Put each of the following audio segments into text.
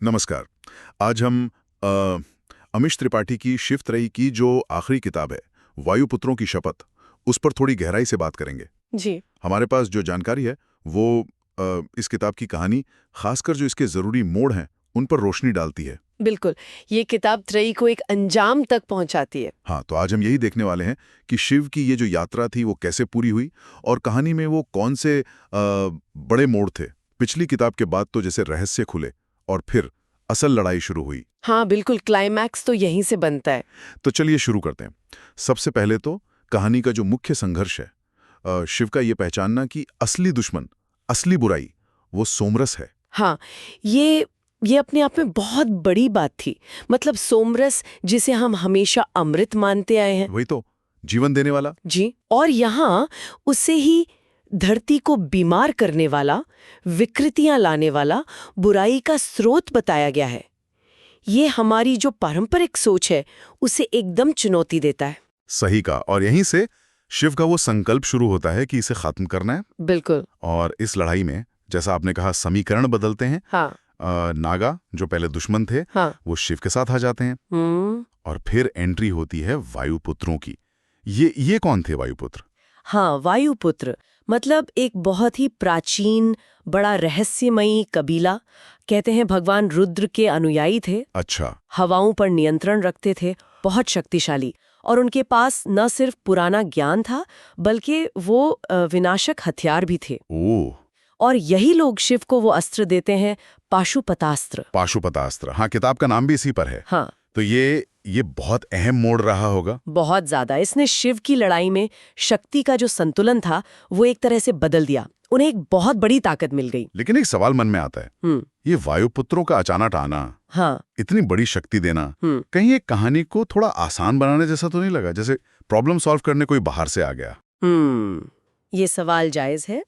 नमस्कार। आज हम अमीश त्रिपाठी की शिव त्रयी की जो आखिरी किताब है, वायुपुत्रों की शपथ, उस पर थोड़ी गहराई से बात करेंगे। जी। हमारे पास जो जानकारी है वो इस किताब की कहानी, खासकर जो इसके ज़रूरी मोड़ हैं, उन पर रोशनी डालती है। बिल्कुल, ये किताब त्रयी को एक अंजाम तक पहुंचाती है। हाँ, तो आज हम यही देखने वाले हैं कि शिव की ये जो यात्रा थी वो कैसे पूरी हुई और कहानी में वो कौन से बड़े मोड़ थे। पिछली किताब के बाद तो जैसे रहस्य खुले और फिर असल लड़ाई शुरू हुई। हाँ बिल्कुल, क्लाइमैक्स तो यहीं से बनता है। तो चलिए शुरू करते हैं। सबसे पहले तो कहानी का जो मुख्य संघर्ष है, शिव का ये पहचानना कि असली दुश्मन, असली बुराई, वो सोमरस है। हाँ, ये अपने आप में बहुत बड़ी बात थी। मतलब सोमरस, जिसे हम हमेशा अमृत मानते आए हैं। वही तो, जीवन देने वाला। जी, और यहाँ उसे ही धरती को बीमार करने वाला, विकृतियां लाने वाला, बुराई का स्रोत बताया गया है। ये हमारी जो पारंपरिक सोच है, उसे एकदम चुनौती देता है। सही का। और यहीं से शिव का वो संकल्प शुरू होता है कि इसे खत्म करना है। बिल्कुल। और इस लड़ाई में, जैसा आपने कहा, समीकरण बदलते हैं। हाँ। नागा, जो पहले दुश्मन थे, हाँ। वो शिव के साथ आ जाते हैं। और फिर एंट्री होती है वायुपुत्रों की। ये कौन थे वायुपुत्र? हाँ, वायुपुत्र मतलब एक बहुत ही प्राचीन, बड़ा रहस्यमयी कबीला। कहते हैं भगवान रुद्र के अनुयायी थे। अच्छा। हवाओं पर नियंत्रण रखते थे, बहुत शक्तिशाली। और उनके पास न सिर्फ पुराना ज्ञान था, बल्कि वो विनाशक हथियार भी थे। ओह। और यही लोग शिव को वो अस्त्र देते हैं, पाशुपतास्त्र। पाशुपतास्त्र, हाँ, किताब का नाम भी इसी पर है। हाँ। तो ये बहुत अहम मोड़ रहा होगा। बहुत ज्यादा। इसने शिव की लड़ाई में शक्ति का जो संतुलन था, वो एक तरह से बदल दिया। उन्हें एक बहुत बड़ी ताकत मिल गई। लेकिन एक सवाल मन में आता है, ये वायुपुत्रों का अचानक आना, हाँ, इतनी बड़ी शक्ति देना, कहीं एक कहानी को थोड़ा आसान बनाने जैसा तो नहीं लगा? जैसे प्रॉब्लम सॉल्व करने कोई बाहर से आ गया। ये सवाल जायज है।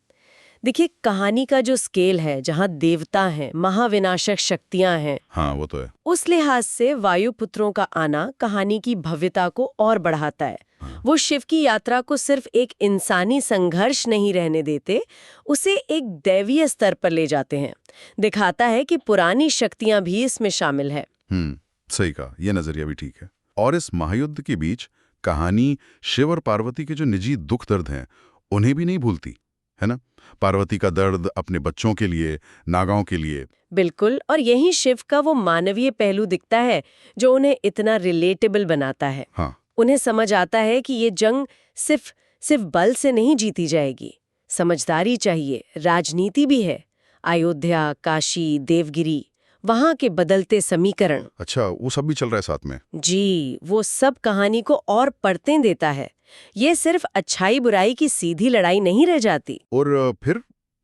देखिए, कहानी का जो स्केल है, जहाँ देवता हैं, महाविनाशक शक्तियां हैं, हाँ, वो तो है। उस लिहाज से वायुपुत्रों का आना कहानी की भव्यता को और बढ़ाता है। वो शिव की यात्रा को सिर्फ एक इंसानी संघर्ष नहीं रहने देते, उसे एक दैवीय स्तर पर ले जाते हैं। दिखाता है कि पुरानी शक्तियां भी इसमें शामिल है। सही कहा, ये नजरिया भी ठीक है। और इस महायुद्ध के बीच कहानी शिव और पार्वती के जो निजी दुख दर्द हैं, उन्हें भी नहीं भूलती, है ना? पार्वती का दर्द अपने बच्चों के लिए, नागाओं के लिए। बिल्कुल, और यही शिव का वो मानवीय पहलू दिखता है, जो उन्हें इतना रिलेटेबल बनाता है। हाँ। उन्हें समझ आता है कि ये जंग सिर्फ बल से नहीं जीती जाएगी। समझदारी चाहिए, राजनीति भी है। अयोध्या, काशी, देवगिरी, वहां के बदलते समीकरण। अच्छा, वो सब भी चल रहा है साथ में? जी, वो सब कहानी को और परतें देता है। ये सिर्फ अच्छाई बुराई की सीधी लड़ाई नहीं रह जाती। और फिर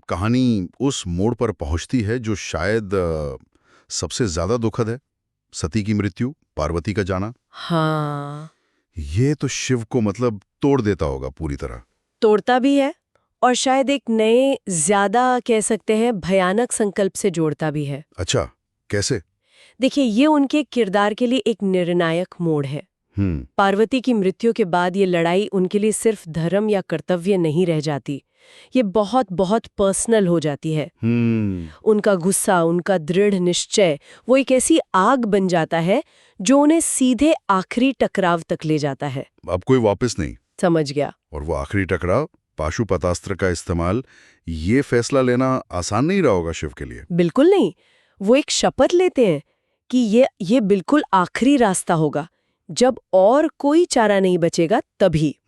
कहानी उस मोड़ पर पहुंचती है जो शायद सबसे ज्यादा दुखद है, सती की मृत्यु, पार्वती का जाना। हाँ, ये तो शिव को मतलब तोड़ देता होगा पूरी तरह। तोड़ता भी है, और शायद एक नए, ज्यादा कह सकते हैं भयानक संकल्प से जोड़ता भी है। अच्छा, कैसे? देखिए, ये उनके किरदार के लिए एक निर्णायक मोड़ है। पार्वती की मृत्यु के बाद ये लड़ाई उनके लिए सिर्फ धर्म या कर्तव्य नहीं रह जाती, ये बहुत बहुत पर्सनल हो जाती है। उनका गुस्सा, उनका दृढ़ निश्चय, वो एक ऐसी आग बन जाता है जो उन्हें सीधे आखिरी टकराव तक ले जाता है। अब कोई वापस नहीं। समझ गया। और वो आखिरी टकराव, पाशुपतास्त्र का इस्तेमाल, ये फैसला लेना आसान नहीं रहा होगा शिव के लिए। बिल्कुल नहीं। वो एक शपथ लेते हैं कि ये बिल्कुल आखिरी रास्ता होगा, जब और कोई चारा नहीं बचेगा तभी।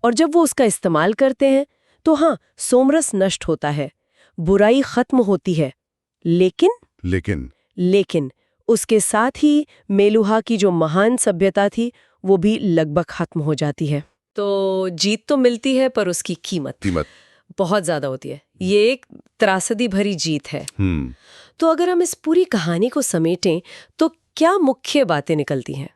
और जब वो उसका इस्तेमाल करते हैं, तो हाँ, सोमरस नष्ट होता है, बुराई खत्म होती है। लेकिन उसके साथ ही मेलुहा की जो महान सभ्यता थी, वो भी लगभग खत्म हो जाती है। तो जीत तो मिलती है, पर उसकी कीमत बहुत ज्यादा होती है। ये एक त्रासदी भरी जीत है। तो अगर हम इस पूरी कहानी को समेटें, तो क्या मुख्य बातें निकलती हैं?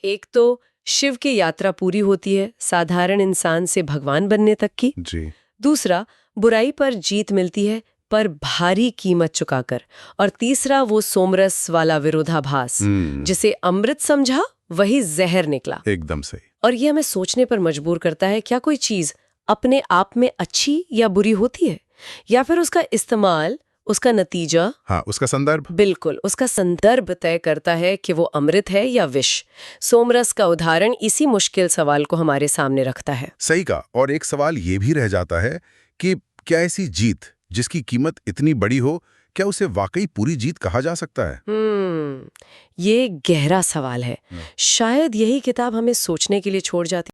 एक तो शिव की यात्रा पूरी होती है, साधारण इंसान से भगवान बनने तक की। जी। दूसरा, बुराई पर जीत मिलती है, पर भारी कीमत चुकाकर। और तीसरा, वो सोमरस वाला विरोधाभास, जिसे अमृत समझा वही जहर निकला। एकदम सही। और ये हमें सोचने पर मजबूर करता है, क्या कोई चीज अपने आप में अच्छी या बुरी होती है, या फिर उसका इस्तेमाल उसका नतीजा, हाँ, उसका संदर्भ। बिल्कुल, उसका संदर्भ तय करता है कि वो अमृत है या विष। सोमरस का उदाहरण इसी मुश्किल सवाल को हमारे सामने रखता है। सही का। और एक सवाल ये भी रह जाता है कि क्या ऐसी जीत जिसकी कीमत इतनी बड़ी हो, क्या उसे वाकई पूरी जीत कहा जा सकता है? ये गहरा सवाल है। शायद यही किताब हमें सोचने के लिए छोड़ जाती